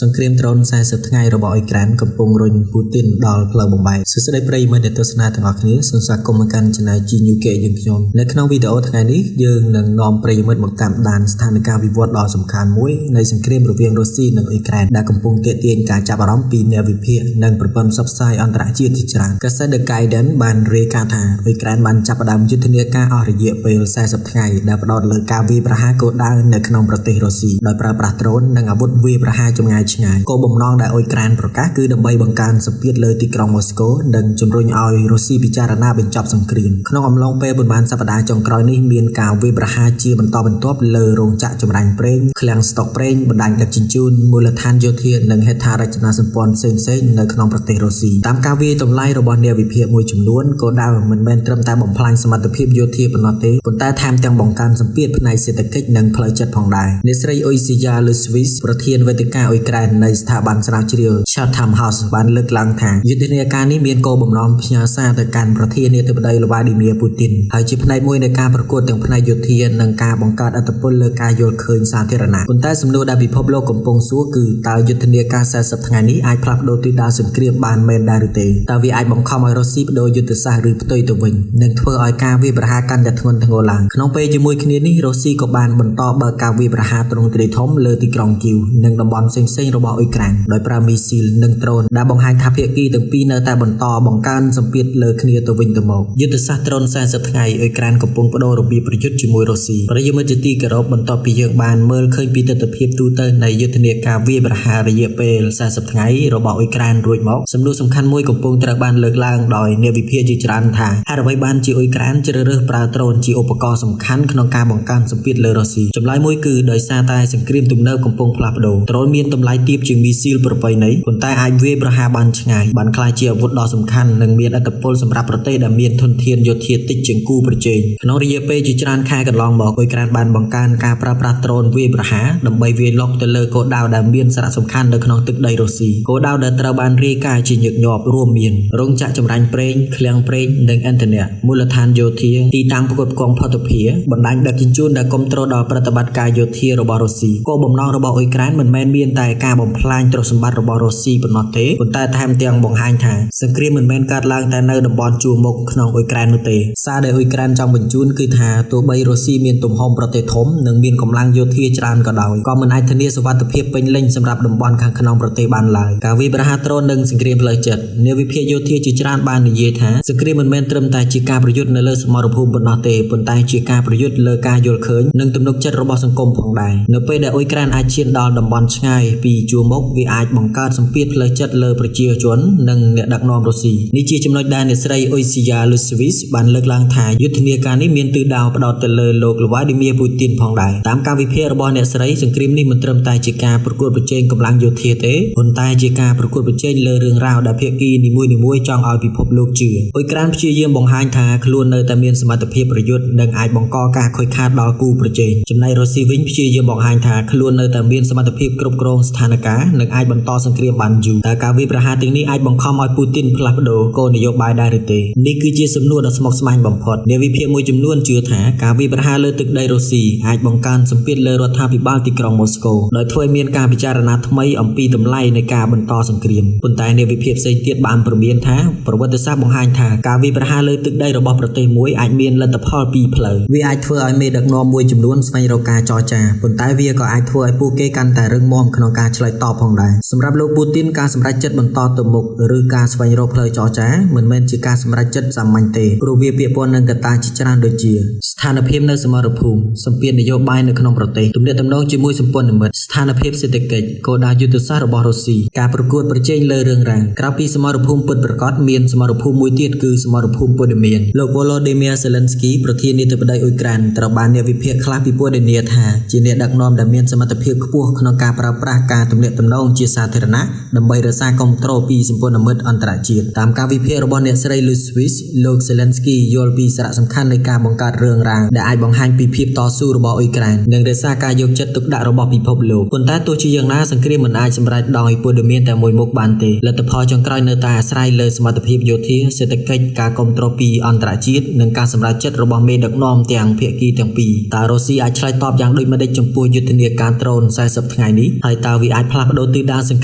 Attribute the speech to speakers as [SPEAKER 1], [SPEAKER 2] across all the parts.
[SPEAKER 1] សង្គ្រាមដ្រូន40ថ្ងៃរបស់អ៊ុយក្រែនកំពុងរុញពូទីនដល់ផ្លូវបំបែកសួស្តីប្រិយមិត្តអ្នកទស្សនាទាំងអស់គ្នាសូមស្វាគមន៍មកកាន់ Channel GNUK យើងខ្ញុំនៅក្នុងវីដេអូថ្ងៃនេះយើងនឹងនាំប្រិយមិត្តមកតាមដានស្ថានភាពវិវត្តដ៏សំខាន់មួយនៃសង្គ្រាមរវាងរុស្ស៊ីនិងអ៊ុយក្រែនដែលកំពុងទាក់ទាញការចាប់អារម្មណ៍ពីអ្នកវិភាគនិងប្រព័ន្ធផ្សព្វផ្សាយអន្តរជាតិជាច្រើនកាសែត The Guardian បានរាយការណ៍ថាអ៊ុយក្រែនបានចាប់ផ្ដើមយុទ្ធនាការអស់រយៈពេល40ថ្ងៃដែលផ្ដោតលើការវាយប្រហារគោលដៅនៅក្នុងប្រទេសរុស្ស៊ីដោយប្រើប្រាស់ដ្រូននិងអាវុធវាយប្រហារចម្ងាយឆ្ងាយគោលបំណងដែលអ៊ុយក្រែនប្រកាសគឺដើម្បីបង្កើនសម្ពាធលើទីក្រុងម៉ូស្គូនិងជំរុញឲ្យរុស្ស៊ីពិចារណាបញ្ចប់សង្គ្រាមក្នុងអំឡុងពេលប៉ុន្មានសប្តាហ៍ចុងក្រោយនេះមានការវាយប្រហារជាបន្តបន្ទាប់លើរោងចក្រចម្រាញ់ប្រេងឃ្លាំងស្តុកប្រេងបណ្ដាញដឹកជញ្ជូនមូលដ្ឋានយោធានិងហេដ្ឋារចនាសម្ព័ន្ធផ្សេងៗនៅក្នុងប្រទេសរុស្ស៊ីតាមការវាយតម្លៃរបស់អ្នកវិភាគមួយចំនួនគោលដៅមិនមែនត្រឹមតែបំផ្លាញសមត្ថភាពយោធាប៉ុណ្ណោះទេប៉ុន្តែថែមទាំងបង្កើនសម្ពាធផ្នែកសេដ្ឋកិច្ចនិងផ្លូវចិត្តផងដែរអ្នកស្រីអ៊ុយស៊ីយ៉ាលូស្វីសប្រធានវេទិកាអ៊ុយក្រែននៃស្ថាប័នស្រាវជ្រាវ Chatham House បានលើកឡើងថាយុទ្ធនាការនេះមានគោលបំណងផ្ញើសារទៅកាន់ប្រធានាធិបតីវ្លាឌីមៀពូទីនហើយជាផ្នែកមួយនៃការប្រកួតទាំងផ្នែកយោធានិងការបង្កើតឥទ្ធិពលលើការយល់ឃើញសាធារណៈប៉ុន្តែសំណួរដែលពិភពលោកកំពុងសួរគឺតើយុទ្ធនាការ40ថ្ងៃនេះអាចផ្លាស់ប្ដូរទិសដៅសង្គ្រាមបានមែនដែរឬទេតើវាអាចបង្ខំឲ្យរុស្ស៊ីបដូរយុទ្ធសាស្ត្រឬផ្ទុយទៅវិញនិងធ្វើឲ្យការវាយប្រហារកាន់តែធ្ងន់ធ្ងរឡើងក្នុងពេលជាមួយគ្នានេះរុស្ស៊ីក៏បានបន្តបើកការវាយប្រហារទ្រង់ទ្រាយធំលើទីក្រុងគីវនិងតំបន់ផ្សេងៗរបស់អ៊ុយក្រែនដោយប្រើមីស៊ីលនិងដ្រូនដែលបង្ហាញថាភាគីទាំងពីរនៅតែបន្តបង្កើនសម្ពាធលើគ្នាទៅវិញទៅមកយុទ្ធសាស្ត្រដ្រូន40ថ្ងៃអ៊ុយក្រែនកំពុងបដូររបៀបប្រយុទ្ធជាមួយរុស្ស៊ីប្រិយមិត្តជាទីគោរពបន្ទាប់ពីយើងបានមើលឃើញពីទស្សនវិជ្ជាទូទៅនៃយុទ្ធនាការវាយប្រហាររយៈពេល40ថ្ងៃរបស់អ៊ុយក្រែនរួចមកសំណួរសំខាន់មួយកំពុងត្រូវបានលើកឡើងដោយអ្នកវិភាគជាច្រើនថាហេតុអ្វីបានជាអ៊ុយក្រែនជ្រើសរើសប្រើដ្រូនជាឧបករណ៍សំខាន់ក្នុងការបង្កើនសម្ពាធលើរុស្ស៊ីចម្លើយមួយគឺដោយសារតែសង្គ្រាមទំនើបកំពុងផ្លាស់ប្ដូរដ្រូនមានតម្លៃទាបជាងមីស៊ីលប្រពៃណីប៉ុន្តែអាចវាយប្រហារបានឆ្ងាយបានក្លាយជាអាវុធដ៏សំខាន់និងមានឥទ្ធិពលសម្រាប់ប្រទេសដែលមានធនធានយោធាតិចជាងគូប្រជែងក្នុងរយៈពេលជាច្រើនខែកន្លងមកអ៊ុយក្រែនបានបង្កើនការប្រើប្រាស់ដ្រូនវាយប្រហារដើម្បីវាយលុកទៅលើគោលដៅដែលមានសារៈសំខាន់នៅក្នុងទឹកដីរុស្ស៊ីគោលដៅដែលត្រូវបានរាយការណ៍ជាញឹកញាប់រួមមានរោងចក្រចម្រាញ់ប្រេងឃ្លាំងប្រេងនិងឥន្ធនៈមូលដ្ឋានយោធាទីតាំងផ្គត់ផ្គង់ភស្តុភារបណ្ដាញដឹកជញ្ជូនដែលគ្រប់គ្រងដល់ប្រតិបត្តិការយោធារបស់រុស្ស៊ីគោលបំណងរបស់អ៊ុយក្រែនមិនមែនមានតែការបំផ្លាញទ្រព្យសម្បត្តិរបស់រុស្ស៊ីប៉ុណ្ណោះទេប៉ុន្តែថែមទាំងបង្ហាញថាសង្គ្រាមមិនមែនកើតឡើងតែនៅតំបន់ជួរមុខក្នុងអ៊ុយក្រែននោះទេសារដែលអ៊ុយក្រែនចង់បញ្ជូនគឺថាទោះបីរុស្ស៊ីមានទំហំប្រទេសធំនិងមានកម្លាំងយោធាច្រើនក៏ដោយក៏មិនអាចធានាសុវត្ថិភាពពេញលេញសម្រាប់តំបន់ខាងក្នុងប្រទេសបានឡើយការវាយប្រហារដ្រូននិងសង្គ្រាមផ្លូវចិត្តអ្នកវិភាគយោធាជាច្រើនបាននិយាយថាសង្គ្រាមមិនមែនត្រឹមតែជាការប្រយុទ្ធនៅលើសមរភូមិប៉ុណ្ណោះទេប៉ុន្តែជាការប្រយុទ្ធលើការយល់ឃើញនិងទំនុកចិត្តរបស់សង្គមផងដែរនៅពេលដែលអ៊ុយក្រែនអាចឈានដល់តំបន់ឆ្ងាយពីជួរមុខវាអាចបង្កើតសម្ពាធផ្លូវចិត្តលើប្រជាជននិងអ្នកដឹកនាំរុស្ស៊ីនេះជាចំណុចដែលអ្នកស្រីអ៊ុយស៊ីយ៉ាលូស្វីសបានលើកឡើងថាយុទ្ធនាការនេះមានទិសដៅផ្ដោតទៅលើលោកវ្លាឌីមៀពូទីនផងដែរតាមការវិភាគរបស់អ្នកស្រីសង្គ្រាមនេះមិនត្រឹមតែជាការប្រកួតប្រជែងកម្លាំងយោធាទេប៉ុន្តែជាការប្រកួតប្រជែងលើរឿងរ៉ាវដែលភាគីនីមួយៗចង់ឲ្យពិភពលោកជឿអ៊ុយក្រែនព្យាយាមបង្ហាញថាខ្លួននៅតែមានសមត្ថភាពប្រយុទ្ធនិងអាចបង្កការខូចខាតដល់គូប្រជែងចំណែករុស្ស៊ីវិញព្យាយាមបង្ហាញថាខ្លួននៅតែមានសមត្ថភាពគ្រប់គ្រងស្ថានភាពនិងអាចបន្តសង្គ្រាមបានយូរតែការវាយប្រហារទាំងនេះអាចបង្ខំឲ្យពូទីនផ្លាស់ប្ដូរគោលនយោបាយដែរឬទេនេះគឺជាសំណួរដ៏ស្មុគស្មាញបំផុតអ្នកវិភាគមួយចំនួនជឿថាការវាយប្រហារលើទឹកដីរុស្ស៊ីអាចបង្កើនសម្ពាធលើរដ្ឋាភិបាលទីក្រុងម៉ូស្គូដោយធ្វើឲ្យមានការពិចារណាថ្មីអំពីតម្លៃនៃការបន្តសង្គ្រាមប៉ុន្តែអ្នកវិភាគផ្សេងទៀតបានព្រមានថាប្រវត្តិសាស្ត្របង្ហាញថាការវាយប្រហារលើទឹកដីរបស់ប្រទេសមួយអាចមានលទ្ធផលពីរផ្លូវវាអាចធ្វើឲ្យមេដឹកនាំមួយចំនួនស្វែងរកការចរចាប៉ុន្តែវាក៏អាចធ្វើឲ្យពួកគេកាន់តែរឹងមាំក្នុងការឆ្លើយតបផងដែរសម្រាប់លោកពូទីនការសម្រេចចិត្តបន្តទៅមុខឬការស្វែងរកផ្លូវចរចាមិនមែនជាការសម្រេចចិត្តសាមញ្ញទេព្រោះវាពាក់ព័ន្ធនឹងកត្តាជាច្រើនដូចជាស្ថានភាពនៅសមរភូមិសម្ពាធនយោបាយនៅក្នុងប្រទេសទំនាក់ទំនងជាមួយសម្ព័ន្ធមិត្តស្ថានភាពសេដ្ឋកិច្ចគោលដៅយុទ្ធសាស្ត្ររបស់រុស្ស៊ីការប្រកួតប្រជែងលើរឿងរ៉ាវក្រៅពីសមរភូមិពិតប្រាកដមានសមរភូមិមួយទៀតគឺសមរភូមិព័ត៌មានលោក Volodymyr Zelensky ប្រធានាធិបតីអ៊ុយក្រែនត្រូវបានអ្នកវិភាគខ្លះពិពណ៌នាថាជាអ្នកដឹកនាំដែលមានសមត្ថភាពខ្ពស់ក្នុងការប្រើប្រាស់ការទំនាក់ទំនងជាសាធារណៈដើម្បីរក្សាគាំទ្រពីសម្ព័ន្ធមិត្តអន្តរជាតិតាមការវិភាគរបស់អ្នកស្រី Luswis លោក Zelensky យល់ពីសារៈសំខាន់នៃការបង្កើតរឿងរ៉ាវដែលអាចបង្ហាញពីភាពតស៊ូរបស់អ៊ុយក្រែននិងរក្សាការយកចិត្តទុកដាក់របស់ពិភពលោកប៉ុន្តែទោះជាយ៉ាងណាសង្គ្រាមមិនអាចសម្រេចដោយព័ត៌មានតែមួយមុខបានទេលទ្ធផលចុងក្រោយនៅតែអាស្រ័យលើសមត្ថភាពយោធាសេដ្ឋកិច្ចការគាំទ្រពីអន្តរជាតិនិងការសម្រេចចិត្តរបស់មេដឹកនាំទាំងភាគីទាំងពីរតើរុស្ស៊ីអាចឆ្លើយតបយ៉ាងដូចម្តេចចំពោះយុទ្ធនាការដ្រូន40ថ្ងៃនេះហើយតើវា អាចផ្លាស់ប្ដូរទិសដៅសង្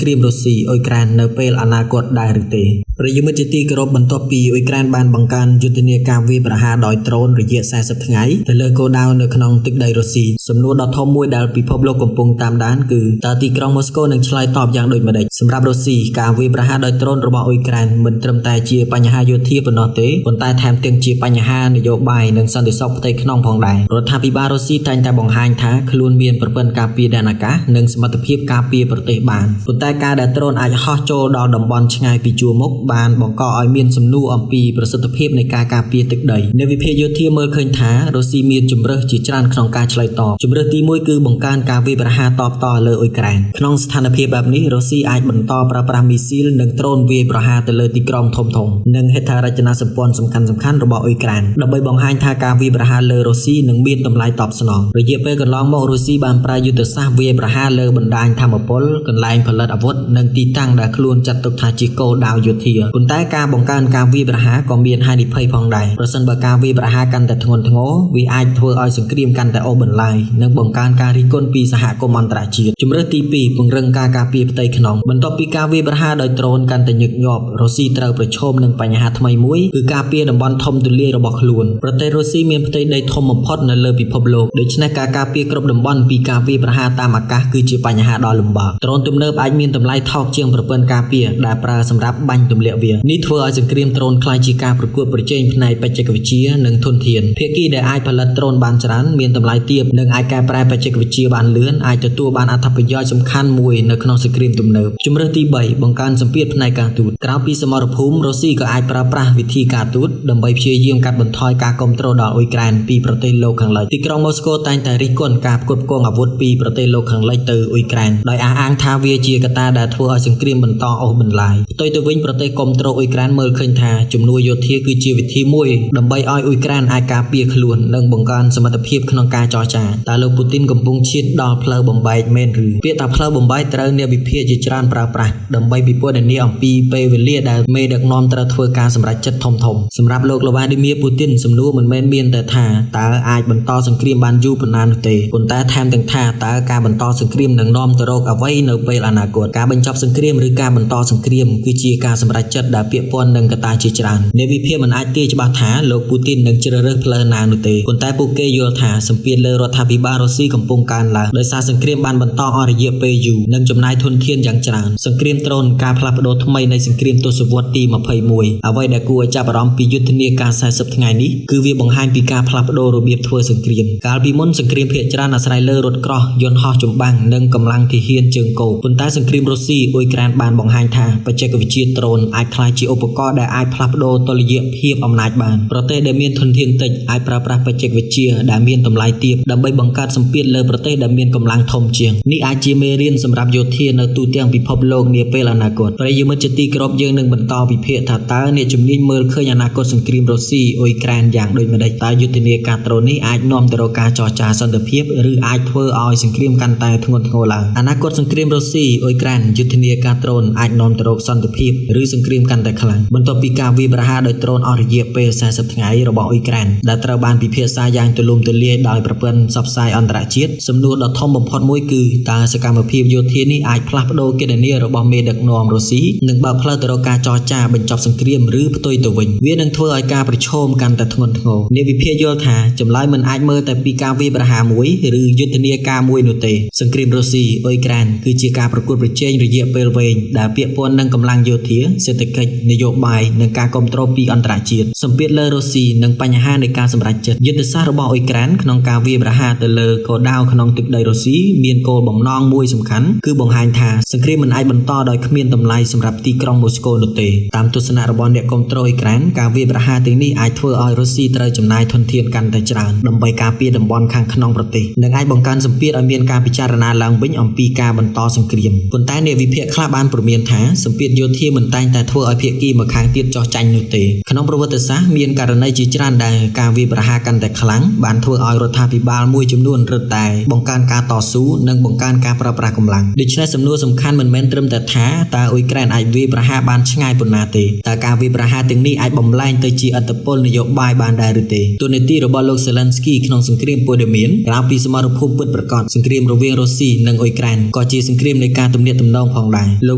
[SPEAKER 1] គ្រាមរុស្ស៊ីអ៊ុយក្រែននៅពេលអនាគតដែរឬទេប្រយុទ្ធជាទីគោរពបន្ទាប់ពីអ៊ុយក្រែនបានបង្កើនយុទ្ធនាការវាយប្រហារដោយដ្រូនរយៈ40ថ្ងៃទៅលើគោលដៅនៅក្នុងទឹកដីរុស្ស៊ីសំណួរដ៏ធំមួយដែលពិភពលោកកំពុងតាមដានគឺតើទីក្រុងម៉ូស្កូនឹងឆ្លើយតបយ៉ាងដូចម្តេចសម្រាប់រុស្ស៊ីការវាយប្រហារដោយដ្រូនរបស់អ៊ុយក្រែនមិនត្រឹមតែជាបញ្ហាយោធាប៉ុណ្ណោះទេប៉ុន្តែថែមទាំងជាបញ្ហានយោបាយនិងសន្តិសុខផ្ទៃក្នុងផងដែររដ្ឋាភិបាលរុស្ស៊ីតែងតែបង្ហាញថាខ្លួនមានប្រព័ន្ធការពារដែនអាកាសនិងសមត្ថភាពការពារប្រទេសបានប៉ុន្តែការដែលដ្រូនអាចហោះចូលដល់តំបន់ឆ្ងាយពីជួរមុខបានបង្កឲ្យមានសំណួរអំពីប្រសិទ្ធភាពនៃការការពារទឹកដីអ្នកវិភាគយោធាមើលឃើញថារុស្ស៊ីមានជម្រើសជាច្រើនក្នុងការឆ្លើយតបជម្រើសទី1គឺបង្កើនការវាយប្រហារតបតលើអ៊ុយក្រែនក្នុងស្ថានភាពបែបនេះរុស្ស៊ីអាចបន្តប្រើប្រាស់មីស៊ីលនិងដ្រូនវាយប្រហារទៅលើទីក្រុងធំៗនិងហេដ្ឋារចនាសម្ព័ន្ធសំខាន់ៗរបស់អ៊ុយក្រែនដើម្បីបង្ហាញថាការវាយប្រហារលើរុស្ស៊ីនឹងមានតម្លៃតបស្នងរយៈពេលកន្លងមករុស្ស៊ីបានប្រើយុទ្ធសាស្ត្រវាយប្រហារលើបណ្ដាញថាមពលកន្លែងផលិតអាវុធនិងទីតាំងដែលខ្លួនចាត់ទុកថាជាគោលដៅយោធាប៉ុន្តែការបង្កើនការវាយប្រហារក៏មានហានិភ័យផងដែរប្រសិនបើការវាយប្រហារកាន់តែធ្ងន់ធ្ងរវាអាចធ្វើឲ្យសង្គ្រាមកាន់តែអូសបន្លាយនិងបង្កើនការរិះគន់ពីសហគមន៍អន្តរជាតិជំរើសទី2ពង្រឹងការការពារផ្ទៃក្នុងបន្ទាប់ពីការវាយប្រហារដោយដ្រូនកាន់តែញឹកញាប់រុស្ស៊ីត្រូវប្រឈមនឹងបញ្ហាថ្មីមួយគឺការពារតំបន់ធំទូលាយរបស់ខ្លួនប្រទេសរុស្ស៊ីមានផ្ទៃដីធំបំផុតនៅលើពិភពលោកដូច្នេះការការពារគ្រប់តំបន់ពីការវាយប្រហារតាមអាកាសគឺជាបញ្ហាដ៏លំបាកដ្រូនទំនើបអាចមានតម្លៃថោកជាងប្រព័ន្ធការពារដែលប្រើសម្រាប់បាញ់ទម្លាក់វានេះធ្វើឲ្យសង្គ្រាមដ្រូនក្លាយជាការប្រកួតប្រជែងផ្នែកបច្ចេកវិទ្យានិងធនធានភាគីដែលអាចផលិតដ្រូនបានច្រើនមានតម្លៃទាបនិងអាចកែប្រែបច្ចេកវិទ្យាបានលឿនអាចទទួលបានអត្ថប្រយោជន៍សំខាន់មួយនៅក្នុងសង្គ្រាមទំនើបជំរើសទី3បង្កើនសម្ពាធផ្នែកការទូតក្រៅពីសមរភូមិរុស្ស៊ីក៏អាចប្រើប្រាស់វិធីការទូតដើម្បីព្យាយាមកាត់បន្ថយការគាំទ្រដល់អ៊ុយក្រែនពីប្រទេសលោកខាងលិចទីក្រុងម៉ូស្កូតែងតែរិះគន់ការផ្គត់ផ្គង់អាវុធពីប្រទេសលោកខាងលិចទៅអ៊ុយក្រែនដោយអះអាងថាវាជាកត្តាដែលធ្វើឲ្យសង្គ្រាមបន្តអូសបន្លាយផ្ទុយទៅវិញប្រទេសគាំទ្រអ៊ុយក្រែនមើលឃើញថាជំនួយយោធាគឺជាវិធីមួយដើម្បីឲ្យអ៊ុយក្រែនអាចការពារខ្លួននិងបង្កើនសមត្ថភាពក្នុងការចរចាតើលោកពូទីនកំពុងឈានដល់ផ្លូវបំបែកមែនឬពាក្យថាផ្លូវបំបែកត្រូវអ្នកវិភាគជាច្រើនប្រើប្រាស់ដើម្បីពិពណ៌នាអំពីពេលវេលាដែលមេដឹកនាំត្រូវធ្វើការសម្រេចចិត្តធំៗសម្រាប់លោកឡាឌីមៀពូទីនសំណួរមិនមែនមានតែថាតើអាចបន្តសង្គ្រាមបានយូរប៉ុណ្ណានោះទេប៉ុន្តែថែមទាំងថាតើការបន្តសង្គ្រាមនឹងនាំទៅរកអ្វីនៅពេលអនាគតការបញ្ចប់សង្គ្រាមឬការបន្តសង្គ្រាមគឺជាការសម្រេចចិត្តដែលពាក់ព័ន្ធនឹងកត្តាជាច្រើនអ្នកវិភាគមិនអាចទាយច្បាស់ថាលោកពូទីននឹងជ្រើសរើសផ្លូវណានោះទេប៉ុន្តែពួកគេយល់ថាសម្ពាធលើរដ្ឋាភិបាលរុស្ស៊ីកំពុងកើនឡើងដោយសារសង្គ្រាមបានបន្តអស់រយៈពេលយូរនិងចំណាយធនធានយ៉ាងច្រើនសង្គ្រាមដ្រូនការផ្លាស់ប្ដូរថ្មីនៃសង្គ្រាមទសវត្សរ៍ទី21អ្វីដែលគួរឲ្យចាប់អារម្មណ៍ពីយុទ្ធនាការ40ថ្ងៃនេះគឺវាបង្ហាញពីការផ្លាស់ប្ដូររបៀបធ្វើសង្គ្រាមកាលពីមុនសង្គ្រាមភាគច្រើនអាស្រ័យលើរថក្រោះយន្តហោះចម្បាំងនិងកម្លាំងទាហានជើងគោកប៉ុន្តែសង្គ្រាមរុស្ស៊ីអ៊ុយក្រែនបានបង្ហាញថាបច្ចេកវិទ្យាដ្រូនអាចក្លាយជាឧបករណ៍ដែលអាចផ្លាស់ប្ដូរតុល្យភាពអំណាចបានប្រទេសដែលមានធនធានតិចអាចប្រើប្រាស់បច្ចេកវិទ្យាដែលមានតម្លៃទាបដើម្បីបង្កើតសម្ពាធលើប្រទេសដែលមានកម្លាំងធំជាងនេះអាចជាមេរៀនសម្រាប់យោធានៅទូទាំងពិភពលោកនាពេលអនាគតប្រិយមិត្តជាទីគោរពយើងនឹងបន្តវិភាគថាតើអ្នកជំនាញមើលឃើញអនាគតសង្គ្រាមរុស្ស៊ីអ៊ុយក្រែនយ៉ាងដូចម្តេចតើយុទ្ធនាការដ្រូននេះអាចនាំទៅរកការចរចាសន្តិភាពឬអាចធ្វើឲ្យសង្គ្រាមកាន់តែធ្ងន់ធ្ងរឡើងអនាគតសង្គ្រាមរុស្ស៊ីអ៊ុយក្រែនយុទ្ធនាការដ្រូនអាចនាំទៅរកសន្តិភាពឬសង្គ្រាមកាន់តែខ្លាំងបន្ទាប់ពីការវាយប្រហារដោយដ្រូនអស់រយៈពេល40ថ្ងៃរបស់អ៊ុយក្រែនដែលត្រូវបានពិភាក្សាយ៉ាងទូលំទូលាយដោយប្រព័ន្ធផ្សព្វផ្សាយអន្តរជាតិសំណួរដ៏ធំបំផុតមួយគឺតើសកម្មភាពយោធានេះអាចផ្លាស់ប្ដូរកិត្តិយសរបស់មេដឹកនាំរុស្ស៊ីនិងបើកផ្លូវទៅរកការចរចាបញ្ចប់សង្គ្រាមឬផ្ទុយទៅវិញវានឹងធ្វើឲ្យការប្រឈមកាន់តែធ្ងន់ធ្ងរអ្នកវិភាគយល់ថាចម្លើយមិនអាចមើលតែពីការវាយប្រហារមួយឬយុទ្ធនាការមួយនោះទេសង្គ្រាមរុស្ស៊ីអ៊ុយក្រែនគឺជាការប្រកួតប្រជែងរយៈពេលវែងដែលពាក់ព័ន្ធនឹងកម្លាំងយោធាសេដ្ឋកិច្ចនយោបាយនិងការគាំទ្រពីអន្តរជាតិសម្ពាធលើរុស្ស៊ីនិងបញ្ហានៃការសម្រេចចិត្តយុទ្ធសាស្ត្ររបស់អ៊ុយក្រែនក្នុងការវាយប្រហារទៅលើគោលដៅក្នុងទឹកដីរុស្ស៊ីមានគោលបំណងមួយសំខាន់គឺបង្ហាញថាសង្គ្រាមមិនអាចបន្តដោយគ្មានតម្លៃសម្រាប់ទីក្រុងម៉ូស្កូនោះទេតាមទស្សនៈរបស់អ្នកគាំទ្រអ៊ុយក្រែនការវាយប្រហារទាំងនេះអាចធ្វើឲ្យរុស្ស៊ីត្រូវចំណាយធនធានកាន់តែច្រើនដើម្បីការពារតំបន់ខាងក្នុងប្រទេសនិងអាចបង្កើនសម្ពាធឲ្យមានការពិចារណាឡើងវិញអំពីការបន្តសង្គ្រាមប៉ុន្តែអ្នកវិភាគខ្លះបានព្រមានថាសម្ពាធយោធាមិនតែងតែ តែធ្វើឲ្យភាគីម្ខាងទៀតចោះចាញ់នោះទេក្នុងប្រវត្តិសាស្ត្រមានករណីជាច្រើនដែលការវាយប្រហារកាន់តែខ្លាំងបានធ្វើឲ្យរដ្ឋាភិបាលមួយចំនួនរឹតតែបង្កើនការតស៊ូនិងបង្កើនការប្រើប្រាស់កម្លាំងដូច្នេះសំណួរសំខាន់មិនមែនត្រឹមតែថាតើអ៊ុយក្រែនអាចវាយប្រហារបានឆ្ងាយប៉ុណ្ណាទេតើការវាយប្រហារទាំងនេះអាចបំលែងទៅជាឥទ្ធិពលនយោបាយបានដែរឬទេទូនីតិរបស់លោក Zelensky ក្នុងសង្គ្រាមព័ត៌មានក្រៅពីសមរភូមិពិតប្រាកដសង្គ្រាមរវាងរុស្ស៊ីនិងអ៊ុយក្រែនក៏ជាសង្គ្រាមនៃការទំនាក់ទំនងផងដែរលោក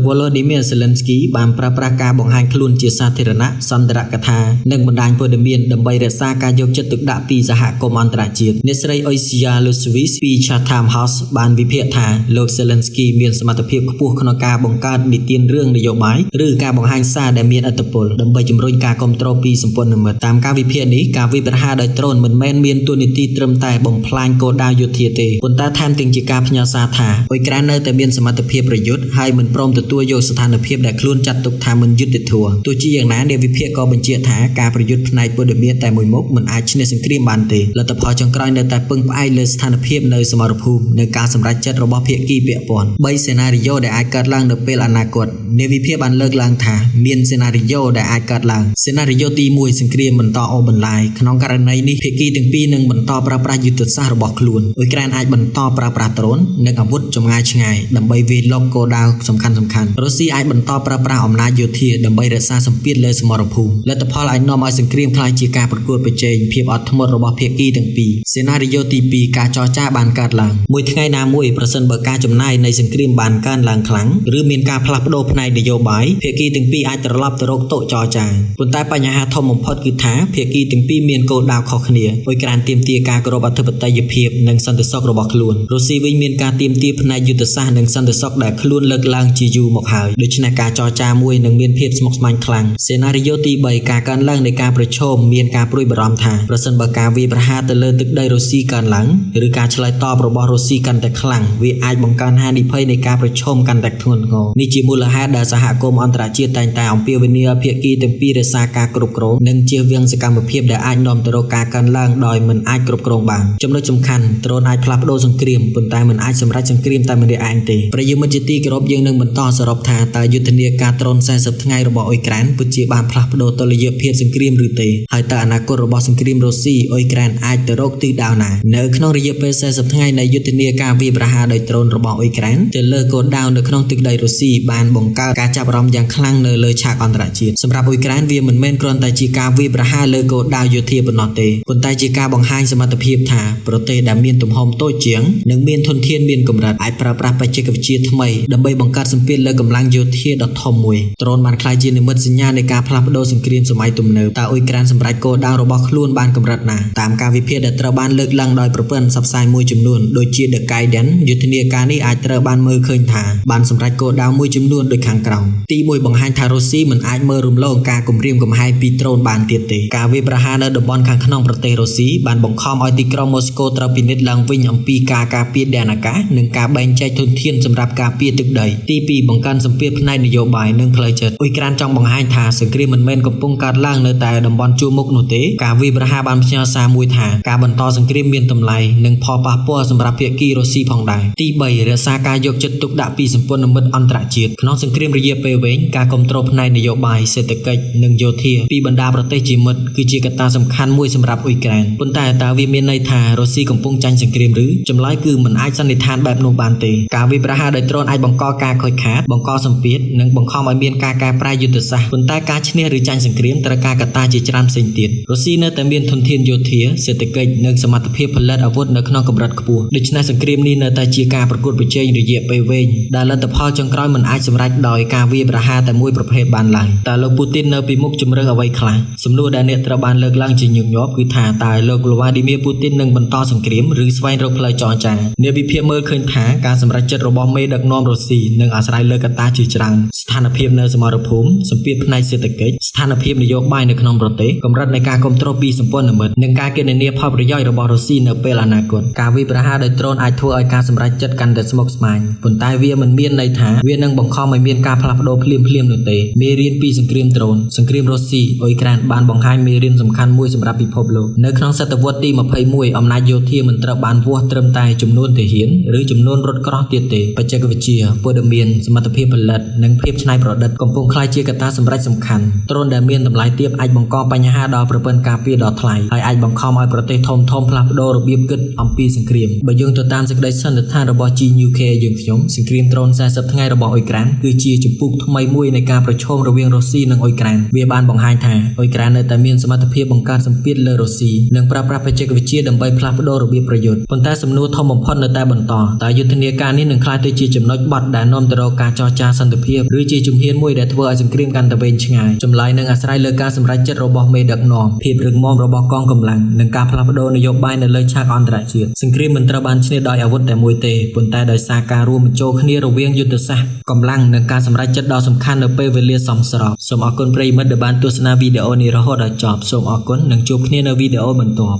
[SPEAKER 1] Volodymyr Zelensky បានប្រើប្រាស់ការបង្ហាញខ្លួនជាសាធារណៈសន្ទរកថានិងបណ្ដាញព័ត៌មានដើម្បីរក្សាការយកចិត្តទុកដាក់ពីសហគមន៍អន្តរជាតិអ្នកស្រី Oisia Luswis ពី Chatham House បានវិភាគថាលោក Zelensky មានសមត្ថភាពខ្ពស់ក្នុងការបង្កើតនីតិរឿងនយោបាយឬការបង្ហាញសារដែលមានឥទ្ធិពលដើម្បីជំរុញការគ្រប់គ្រងពីសម្ព័ន្ធមិត្តតាមការវិភាគនេះការវាយប្រហារដោយដ្រូនមិនមែនមានតួនាទីត្រឹមតែបំផ្លាញគោលដៅយោធាទេប៉ុន្តែថែមទាំងជាការផ្ញើសារថាអ៊ុយក្រែននៅតែមានសមត្ថភាពប្រយុទ្ធហើយមិនព្រមទទួលយកស្ថានភាពដែលខ្លួនចាត់ទុកថាមិនយុត្តិធម៌ទោះជាយ៉ាងណាអ្នកវិភាគក៏បញ្ជាក់ថាការប្រយុទ្ធផ្នែកព័ត៌មានតែមួយមុខមិនអាចឈ្នះសង្គ្រាមបានទេលទ្ធផលចុងក្រោយនៅតែពឹងផ្អែកលើស្ថានភាពនៅសមរភូមិនិងការសម្រេចចិត្តរបស់ភាគីពាក់ព័ន្ធ3សេណារីយ៉ូដែលអាចកើតឡើងនៅពេលអនាគតអ្នកវិភាគបានលើកឡើងថាមានសេណារីយ៉ូដែលអាចកើតឡើងសេណារីយ៉ូទី1សង្គ្រាមបន្តអូសបន្លាយក្នុងករណីនេះភាគីទាំងពីរនឹងបន្តប្រើប្រាស់យុទ្ធសាស្ត្ររបស់ខ្លួនអ៊ុយក្រែនអាចបន្តប្រើប្រាស់ដ្រូននិងអាវុធចម្ងាយឆ្ងាយដើម្បីវាយលុកគោលដៅសំខាន់ៗរុស្ស៊ីអាចបន្តប្រើប្រាស់អំណាចយោធាដើម្បីរក្សាសម្ពាធលើសមរភូមិលទ្ធផលអាចនាំឲ្យសង្គ្រាមក្លាយជាការប្រកួតប្រជែងភាពអត់ធ្មត់របស់ភាគីទាំងពីរសេណារីយ៉ូទី2ការចរចាបានកើតឡើងមួយថ្ងៃណាមួយប្រសិនបើការចំណាយនៃសង្គ្រាមបានកើនឡើងខ្លាំងឬមានការផ្លាស់ប្ដូរផ្នែកនយោបាយភាគីទាំងពីរអាចត្រឡប់ទៅរកតុចរចាប៉ុន្តែបញ្ហាធំបំផុតគឺថាភាគីទាំងពីរមានគោលដៅខុសគ្នាអ៊ុយក្រែនទាមទារការគោរពអធិបតេយ្យភាពនិងសន្តិសុខរបស់ខ្លួនរុស្ស៊ីវិញមានការទាមទារផ្នែកយុទ្ធសាស្ត្រនិងសន្តិសុខដែលខ្លួនលើកឡើងជាយូរមកហើយដូច្នេះការចរចាមួយនឹងមានភាពស្មុគស្មាញខ្លាំងសេណារីយ៉ូទី3ការកើនឡើងនៃការប្រឈមមានការព្រួយបារម្ភថាប្រសិនបើការវាយប្រហារទៅលើទឹកដីរុស្ស៊ីកើនឡើងឬការឆ្លើយតបរបស់រុស្ស៊ីកាន់តែខ្លាំងវាអាចបង្កើនហានិភ័យនៃការប្រឈមកាន់តែធ្ងន់ធ្ងរនេះជាមូលហេតុដែលសហគមន៍អន្តរជាតិតែងតែអំពាវនាវឲ្យភាគីទាំងពីររក្សាការគ្រប់គ្រងនិងជៀសវាងសកម្មភាពដែលអាចនាំទៅរកការកើនឡើងដោយមិនអាចគ្រប់គ្រងបានចំណុចសំខាន់ដ្រូនអាចផ្លាស់ប្ដូរសង្គ្រាមប៉ុន្តែមិនអាចសម្រេចសង្គ្រាមតែម្នាក់ឯងទេប្រយុទ្ធមិត្តជាទីគោរពយើងនឹងបន្តសរុបថាតើយុទ្ធនាការដ្រូន40ថ្ងៃរបស់អ៊ុយក្រែនពិតជាបានផ្លាស់ប្ដូរតុល្យភាពសង្គ្រាមឬទេហើយតើអនាគតរបស់សង្គ្រាមរុស្ស៊ីអ៊ុយក្រែនអាចទៅរកទិសដៅណានៅក្នុងរយៈពេល40ថ្ងៃនៃយុទ្ធនាការវាយប្រហារដោយដ្រូនរបស់អ៊ុយក្រែនទៅលើគោលដៅនៅក្នុងទឹកដីរុស្ស៊ីបានបង្កើតការចាប់អារម្មណ៍យ៉ាងខ្លាំងនៅលើឆាកអន្តរជាតិសម្រាប់អ៊ុយក្រែនវាមិនមែនគ្រាន់តែជាការវាយប្រហារលើគោលដៅយោធាប៉ុណ្ណោះទេប៉ុន្តែជាការបង្ហាញសមត្ថភាពថាប្រទេសដែលមានទំហំតូចជាងនិងមានធនធានមានកម្រិតអាចប្រើប្រាស់បច្ចេកវិទ្យាថ្មីដើម្បីបង្កើតសម្ពាធលើកម្លាំងយោធាដ៏ធំមួយដ្រូនបានក្លាយជានិមិត្តសញ្ញានៃការផ្លាស់ប្ដូរសង្គ្រាមសម័យទំនើបតើអ៊ុយក្រែនសម្រេចគោលដៅរបស់ខ្លួនបានកម្រិតណាតាមការវិភាគដែលត្រូវបានលើកឡើងដោយប្រព័ន្ធផ្សព្វផ្សាយមួយចំនួនដូចជា The Guardian យុទ្ធនាការនេះអាចត្រូវបានមើលឃើញថាបានសម្រេចគោលដៅមួយចំនួនដូចខាងក្រោមទី1បង្ហាញថារុស្ស៊ីមិនអាចមើលរំលងការគំរាមកំហែងពីដ្រូនបានទៀតទេការវាយប្រហារនៅតំបន់ខាងក្នុងប្រទេសរុស្ស៊ីបានបង្ខំឲ្យទីក្រុងម៉ូស្កូត្រូវពិនិត្យឡើងវិញអំពីការការពារដែនអាកាសនិងការបែងចែកធនធានសម្រាប់ការពារទឹកដីទី2បង្កើនសម្ពាធផ្នែកនយោបាយនិងផ្លូវចិត្តអ៊ុយក្រែនចង់បង្ហាញថាសង្គ្រាមមិនមែនកំពុងកើតឡើងនៅតែតំបន់ជួរមុខនោះទេការវាយប្រហារបានផ្ញើសារមួយថាការបន្តសង្គ្រាមមានតម្លៃនិងផលប៉ះពាល់សម្រាប់ភាគីរុស្ស៊ីផងដែរទី3រក្សាការយកចិត្តទុកដាក់ពីសម្ព័ន្ធមិត្តអន្តរជាតិក្នុងសង្គ្រាមរយៈពេលវែងការគ្រប់គ្រងផ្នែកនយោបាយសេដ្ឋកិច្ចនិងយោធាពីបណ្ដាប្រទេសជាមិត្តគឺជាកត្តាសំខាន់មួយសម្រាប់អ៊ុយក្រែនប៉ុន្តែតើវាមានន័យថារុស្ស៊ីកំពុងចាញ់សង្គ្រាមឬចម្លើយគឺមិនអាចសន្និដ្ឋានបែបនោះបានទេការវាយប្រហារដោយដ្រូនអាចបង្កការខូចខាតបង្កសម្ពាធនិងបង្ខំឲ្យមានការកែប្រែយុទ្ធសាស្ត្រប៉ុន្តែការឈ្នះឬចាញ់សង្គ្រាមត្រូវការកត្តាជាច្រើនផ្សេងទៀតរុស្ស៊ីនៅតែមានធនធានយោធាសេដ្ឋកិច្ចនិងសមត្ថភាពផលិតអាវុធនៅក្នុងកម្រិតខ្ពស់ដូច្នេះសង្គ្រាមនេះនៅតែជាការប្រកួតប្រជែងរយៈពេលវែងដែលលទ្ធផលចុងក្រោយមិនអាចសម្រេចដោយការវាយប្រហារតែមួយប្រភេទបានឡើយតើលោកពូទីននៅពីមុខជំរឿនអ្វីខ្លះសំណួរដែលអ្នកត្រូវបានលើកឡើងជាញឹកញាប់គឺថាតើលោក Vladimir Putin នឹងបន្តសង្គ្រាមឬស្វែងរកផ្លូវចរចាអ្នកវិភាគមើលឃើញថាការសម្រេចចិត្តរបស់មេដឹកនាំរុស្ស៊ីនឹងអាស្រ័យលើកត្តាជាច្រើនស្ថានភាពនៅសមរភូមិសម្ពាធផ្នែកសេដ្ឋកិច្ចស្ថានភាពនយោបាយនៅក្នុងប្រទេសកម្រិតនៃការគ្រប់គ្រងពីសម្ព័ន្ធមិត្តនិងការគណនាផលប្រយោជន៍របស់រុស្ស៊ីនៅពេលអនាគតការវាយប្រហារដោយដ្រូនអាចធ្វើឲ្យការសម្រេចចិត្តកាន់តែស្មុគស្មាញប៉ុន្តែវាមិនមានន័យថាវានឹងបង្ខំឲ្យមានការផ្លាស់ប្ដូរភ្លាមៗនោះទេមេរៀនពីសង្គ្រាមដ្រូនសង្គ្រាមរុស្ស៊ីអ៊ុយក្រែនបានបង្ហាញមេរៀនសំខាន់មួយសម្រាប់ពិភពលោកនៅក្នុងសតវត្សទី21អំណាចយោធាមិនត្រូវបានវាស់ត្រឹមតែចំនួនទាហានឬចំនួនរថក្រោះទៀតទេបច្ចេកវិទ្យាព័ត៌មានសមត្ថភាពផលិតនិងភាពច្នៃប្រឌិតកំ កំពុងខ្លាយជាកត្តាសម្រេចសំខាន់ទ្រង់ដែលមានតម្លៃទាបអាចបង្កបញ្ហាដល់ប្រព័ន្ធការពារដ៏ថ្លៃហើយអាចបង្ខំឲ្យប្រទេសធំៗផ្លាស់ប្ដូររបៀបគិតអំពីសង្គ្រាមបើយើងទៅតាមសេចក្តីសន្និដ្ឋានរបស់ GNUK យើងខ្ញុំសង្គ្រាមដ្រូន40ថ្ងៃរបស់អ៊ុយក្រែនគឺជាជំពូកថ្មីមួយនៃការប្រឈមរវាងរុស្ស៊ីនិងអ៊ុយក្រែនវាបានបង្ហាញថាអ៊ុយក្រែននៅតែមានសមត្ថភាពបង្កើតសម្ពាធលើរុស្ស៊ីនិងប្រើប្រាស់បច្ចេកវិទ្យាដើម្បីផ្លាស់ប្ដូររបៀបប្រយុទ្ធប៉ុន្តែសំណួរធំបំផុតនៅតែបន្តតើយុទ្ធនាការនេះនឹងក្លាយទៅជាចំណុចបត់ដែលនាំទៅរកការចរចាសន្តិភាពឬជាជំហានមួយដែលធ្វើឲ្យសង្គ្រាមកាន់តែវែងឆ្ងាយចម្លើយនឹងអាស្រ័យលើការសម្រេចចិត្តរបស់មេដឹកនាំភាពរឹងមាំរបស់កងកម្លាំងនិងការផ្លាស់ប្ដូរនយោបាយនៅលើឆាកអន្តរជាតិសង្គ្រាមមិនត្រូវបានឈ្នះដោយអាវុធតែមួយទេប៉ុន្តែដោយសារការរួមបញ្ចូលគ្នារវាងយុទ្ធសាស្ត្រកម្លាំងនិងការសម្រេចចិត្តដ៏សំខាន់នៅពេលវេលាសមស្របសូមអរគុណប្រិយមិត្តដែលបានទស្សនាវីដេអូនេះរហូតដល់ចប់សូមអរគុណនិងជួបគ្នានៅវីដេអូបន្ទាប់